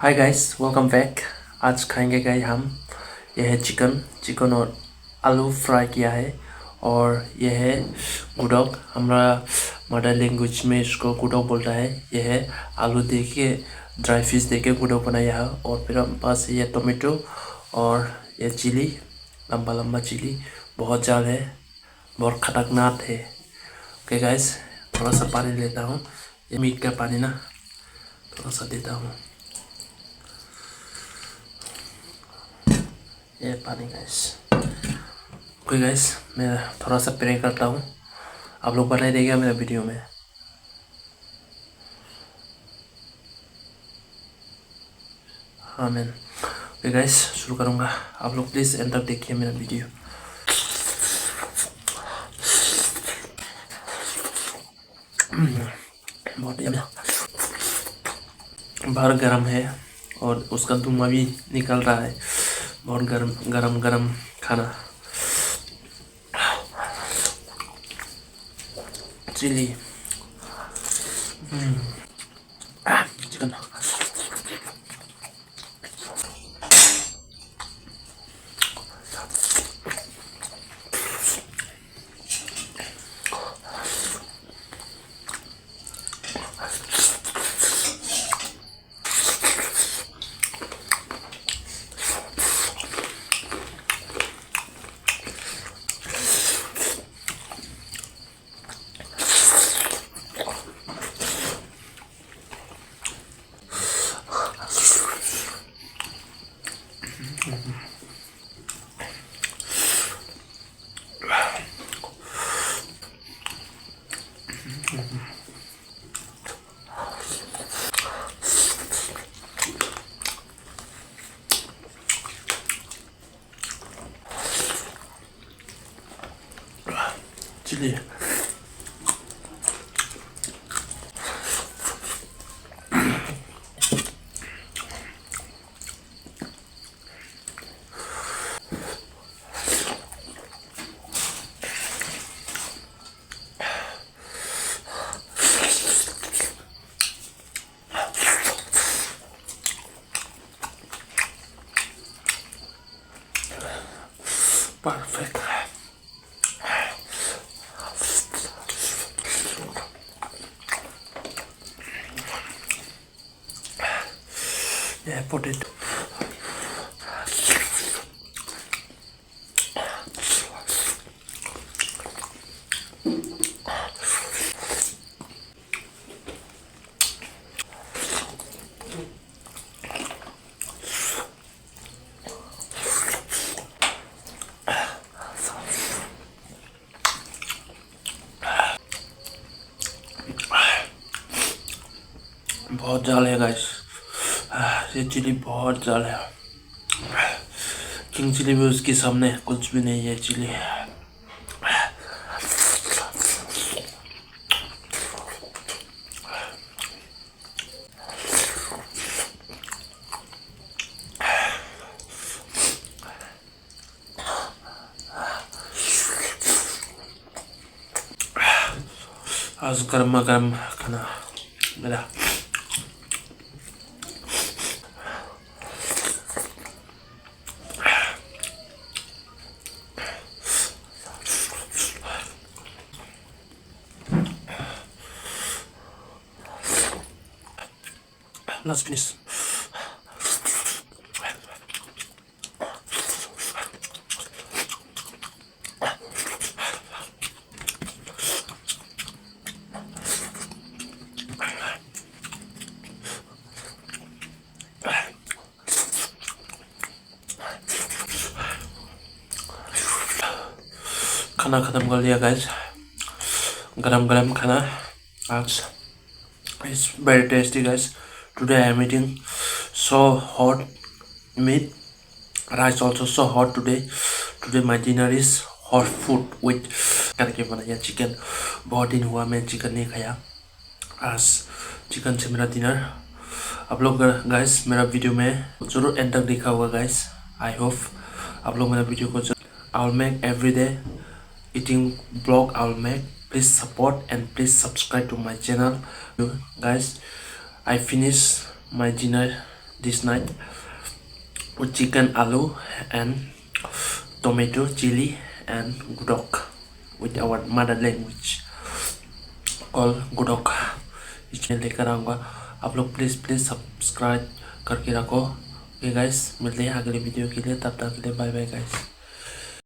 Hi guys, welcome back. आज खाएंगे guys हम। यह है चिकन और आलू फ्राई किया है। और यह है गुडोक। हमारा मदर लैंग्वेज में इसको गुडोक बोलता है। यह है आलू दे के, ड्राई फिश दे के गुडोक बनाया है। और फिर हमारे पास ये टोमेटो और ये चिली, लंबा लंबा चिली, बहुत जाल है, बहुत खतरनाक है। ओके गाइस, थोड़ा सा पानी लेता हूँ। ये मीट का पानी ना, थोड़ा सा देता हूँ। ये पानी गाइस। ओके गाइस, मैं थोड़ा सा प्रे करता हूँ, आप लोग बनाए देगा मेरा वीडियो में। हाँ मैन। ओके गाइस, शुरू करूँगा। आप लोग प्लीज़ एंड तक देखिए मेरा वीडियो। बहुत यम्मी। बाहर गर्म है और उसका धुआं भी निकल रहा है। बहुत गर्म गरम गरम खाना। Chilli, chicken. Chilli perfect. Yeah, potato. बहुत जाल है गाइस, ये चिली बहुत जाल है। किंग चिली भी उसके सामने कुछ भी नहीं है। चिली आज गर्मा गर्म खाना मेरा। Let's finish. खाना खत्म कर लिया गाइस। गरम गरम खाना आज। It's very tasty guys. Today I am eating so hot meat. Rice also so hot today. Today my dinner is hot food with करके बनाया चिकन। बहुत दिन हुआ मैं चिकन नहीं खाया। आज चिकन से मेरा डिनर। आप लोग गाइस मेरा वीडियो में जरूर एंड तक देखा होगा गाइस। आई होप आप लोग मेरा वीडियो को I will make every day eating vlog. I will make. Please support and please subscribe to my channel guys. I finished my dinner this night with chicken aloo and tomato chili and godok with our mother language called godok। इसमें लेकर आऊँगा, आप लोग please subscribe करके रखो। Okay guys, मिलते हैं अगले वीडियो के लिए, तब तक के लिए बाय बाय गाइस।